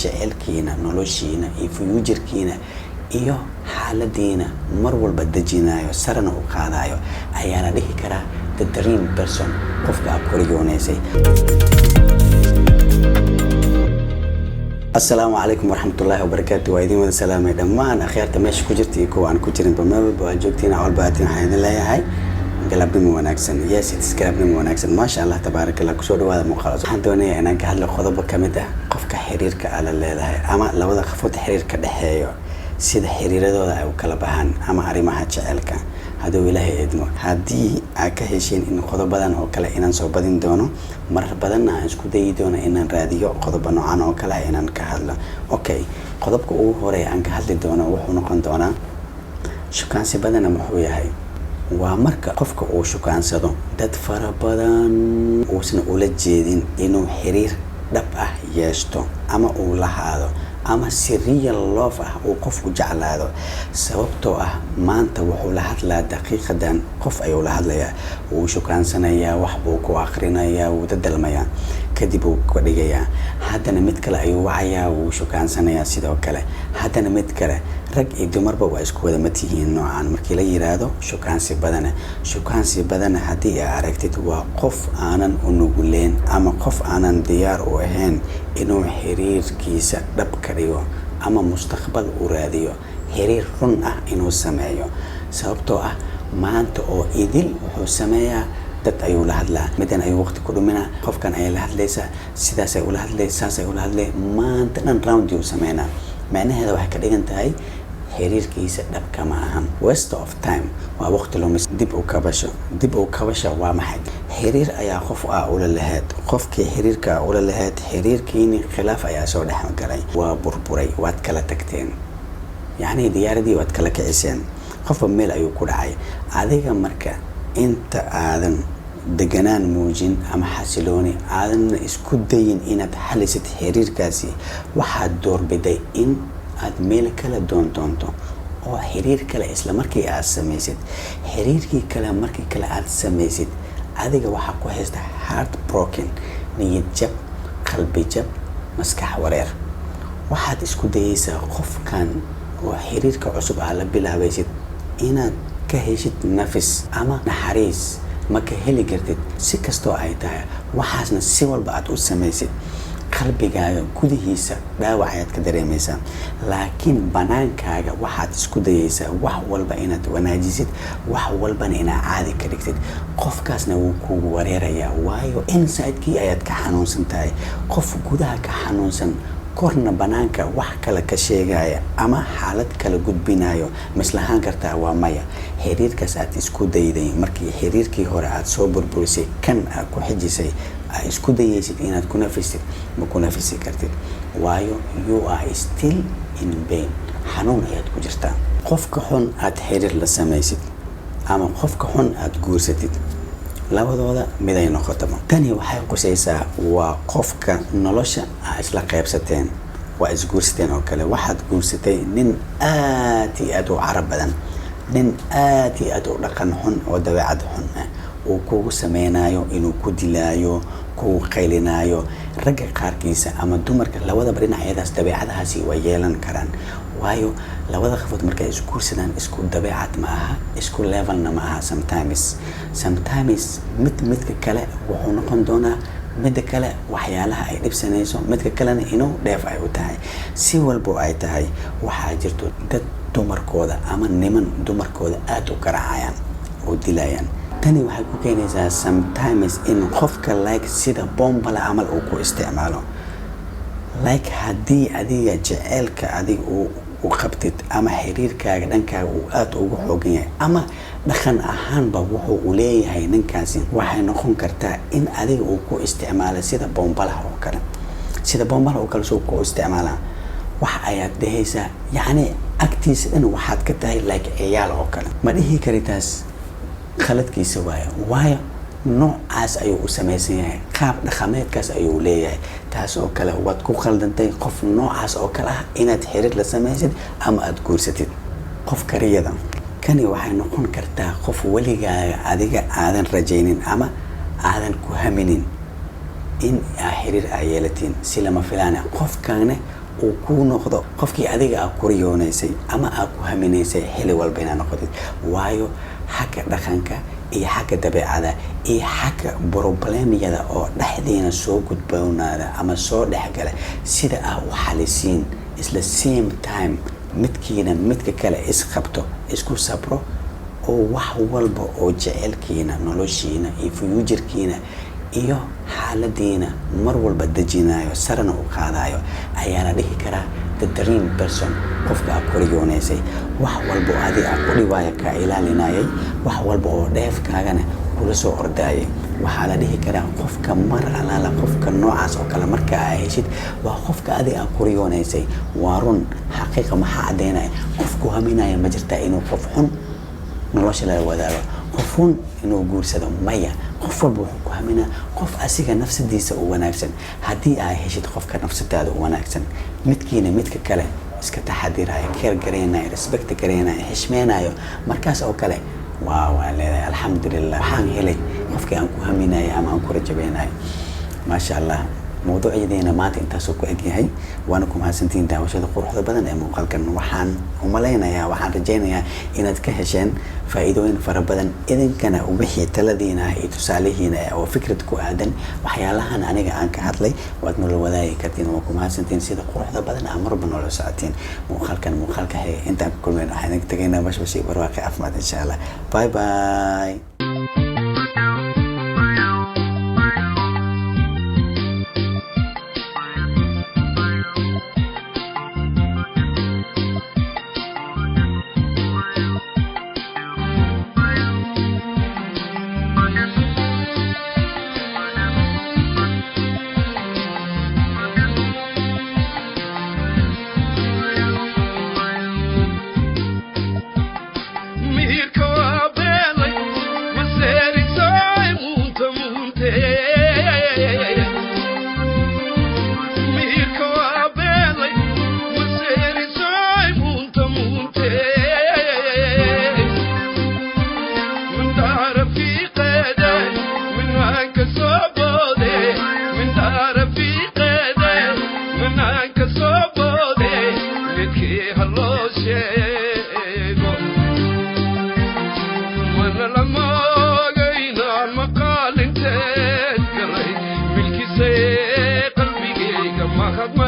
jaceylkiina noloshiina iyo future-kiina iyo xaaladiina mar walba dejinayo sarana u qaadayo ayaa la dhihi karaa the dream person qofka aad ku riyoonaysay. Assalaamu calaykum waraxmatullaahi wabarakaatuh. waa idin wada salaamay dhammaan akhyaarta meesha ku jirta iyo kuwa aan ku jirin meel walba waa joogtiin walbaatiin waxaan idin leeyahay galabnimo wanaagsan. Yes, it's galabnimo wanaagsan. Masha Allah tabarakallah. Kusoo dhawaada muuqaal. Waxaan doonayaa inaan ka hadlo qodobo kamid ah qofka xiriirka ala leedahay ama labada qofood xiriirka dhaxeeyo sida xiriiradooda ay u kala baxaan ama arrimaha jaceylka. hadduu Ilaahay idmo haddii aad ka hesheen in qodobadan oo kale inaan soo badin doono marar badan aan isku dayi doono inaan raadiyo qodobo noocan oo kale inaan ka hadlo. Okay, qodobka ugu horeeya aan ka hadli doono wuxuu noqon doonaa shukaansi badan muxuu yahay. waa marka qofka uu shukaansado dad fara badan uusan ula jeedin inuu xiriir dhab ah yeeshto ama uu lahaado ama si real love ah uu qofku jeclaado. sababtoo ah maanta wuxuu la hadlaa daqiiqadan qof ayuu la hadlayaa, uu shukaansanayaa, wax buu ku akhrinayaa, wuu dadalmayaa, kadib uu ka dhigayaa, haddana mid kale ayuu wacayaa, wuu shukaansanayaa sidoo kale, haddana mid kale. rag iyo dumarba waa isku wada mid yihiin noocan markii la yiraahdo shukaansi badan. shukaansi badan haddii aad aragtid waa qof aanan u nuguleen ama qof aanan diyaar u ahayn inuu xiriirkiisa dhab ka dhigo ama mustaqbal u raadiyo, xiriir run ah inuu sameeyo. sababtoo ah maanta oo idil wuxuu sameeyaa dad ayuu la hadlaa, midan ayuu waqti ku dhuminaa, qofkan ayay la hadlaysaa, sidaas ay ula hadlaysaa, saas ay ula hadlay, maanta dhan round uu sameynaa. macnaheeda waxay ka dhigan tahay xiriirkiisa dhabka ma ahan, waste of time, waa waqti lumis. dib u kabasho waa maxay? xiriir ayaa qof ula lahayd, qofkii xiriirka ula lahayd, xiriirkiini khilaaf ayaa soo dhex galay, waa burburay, waad kala tagteen, yacni diyaaradii waad kala kiciseen, qofba meel ayuu ku dhacay. adiga marka inta aadan deganaan muujin ama xasilooni aadan isku dayin inaad xalisid xiriirkaasi, waxaad doorbiday in aad meel kala doonto oo xiriir kale isla markii aad samaysid. xiriirkii kale markii kale aad samaysid, adiga waxaa ku haysta heart broken, niyad jab, qalbi jab, maskax wareer. waxaad isku dayaysaa qofkan oo xiriirka cusub aad la bilaabaysid inaad ka heshid nafis ama naxariis. ma ka heli kartid si kastoo ay tahay, waxaasna si walba aad u samaysid, qalbigaaga gudihiisa dhaawac ayaad ka dareemaysaa, laakiin banaankaaga waxaad isku dayaysaa wax walba inaad wanaajisid, wax walbana inaad caadi ka dhigtid. qofkaasna wuu kugu wareerayaa, waayo inside-kii ayaad ka xanuunsan tahay. qof gudaha ka xanuunsan korna banaanka wax kale ka sheegaya ama xaalad kala gudbinayo maslahaan kartaa waa maya. xiriirkaas aad isku dayday markii xiriirkii hore aad soo burburisay, kan aad ku xijisay aad isku dayaysid inaad ku nafisid, ma ku nafisi kartid, waayo you are still in pain, xanuun ayaad ku jirtaa. qofka xun aad xiriir la samaysid ama qofka xun aad guursatid, labadooda mid ay noqotaba. tani waxay qusaysaa waa qofka nolosha aad isla qaybsateen, waa isguursateen oo kale. waxaad guursatay nin aad iyo aad u carab badan, nin aad iyo aad u dhaqan xun oo dabeecad xun ah, uu kugu sameynayo inuu ku dilaayo, kugu qaylinayo. ragga qaarkiisa ama dumarka labadaba dhinacyadaas dabeecadahaasi way yeelan karaan, waayo labada qofood markay isguursadaan isku dabeecad ma aha, isku levelna ma aha. sometimes midka kale wuxuu noqon doonaa midda kale waxyaalaha ay dhibsanayso, midka kalena inuu dheef ay u tahay. si walbo ay tahay, waxaa jirto dad dumarkooda ama niman dumarkooda aad u garaacayaan oo dilayaan. tani waxay ku keenaysaa sometimes in qofka like sida bombala camal uu ku isticmaalo. like haddii adiga jaceylka adiga u qabtid ama xiriirkaaga dhankaaga uu aad ugu xoogan yahay ama dhaqan ahaanba wuxuu u leeyahay ninkaasi, waxay noqon kartaa in adiga uu ku isticmaalo sida bombalaha oo kale. sida bombalaha oo kale soo ku isticmaalaa, wax ayaad dhehaysaa, yacni agtiisa dhan waxaad ka tahay like ciyaal oo kale. ma dhihi karitaas khaladkiisa waayo noocaas ayuu u samaysan yahay, qaab dhaqameedkaas ayuu leeyahay. taas oo kale waad ku khaldantay qof noocaas oo kale ah inaad xiriir la samaysid ama aad guursatid. qof kariyada kani waxay noqon kartaa qof weligaaga adiga aadan rajaynin ama aadan ku haminin in xiriir ay yeelatiin si lama filaan. qofkaana uu kuu noqdo qofkii adiga aad ku riyoonaysay ama aad ku haminaysay xilli walba inaad noqotid. waayo xagga dhaqanka iyo xagga dabeecada iyo xagga problemyada oo dhexdiina soo gudboonaada ama soo dhexgala sida aad u xalisiin isla same time midkiina midka kale isqabto isku sabro oo wax walba oo jecelkiina noloshiina iyo future-kiina iyo xaaladiina mar walba dejinayo sarana u qaadayo ayaa la dhihi karaa the dream person. qofka aad ku riyoonaysay wax walba oo adiga aad ku dhibaaya ka ilaalinayay wax walba oo dheefkaagana kula soo ordaayay waxaa la dhihi karaa qofka mar alaala qofka noocaas oo kale marka aad heshid waa qofka adiga aad ku riyoonaysay. waa run xaqiiqa maxaa caddeynaya qofku haminaya ma jirtaa inuu qof xun nolosha la wadaago qof xun inuu guursado maya. qof walba wuxuu ku haminaa qof asiga nafsadiisa u wanaagsan. haddii aad heshid qofka nafsadaada u wanaagsan midkiina midka kale iska taxadirayo keer gareynayo respect gareynayo xishmeynayo markaas oo kale waa leedahay alxamdulillah waxaan helay qofkii aan ku haminayo ama aan ku rajabeynayo. maasha allah موضوعيدينا maanta intaas ku egyahay waana ku mahadsantiin daawashada quruxda badan ee muuqaalkan. waxaan u maleynayaa waxaan rajeynayaa inaad ka hesheen faa'iidooyin fara badan idinkana wixii taladiina iyo tusaalihiina oo fikrad ku aadan waxyaalahan aniga aan ka hadlay waad nala wadaagi kartiin. waa ku mahadsantiin sida quruxda badan aan marba nala socotiin. muuqaalka intaan ku kulmeen waxaan idin tagaynaa bashbashi barwaaqo caafimaad insha Allah. Bye bye. قلبي قلبي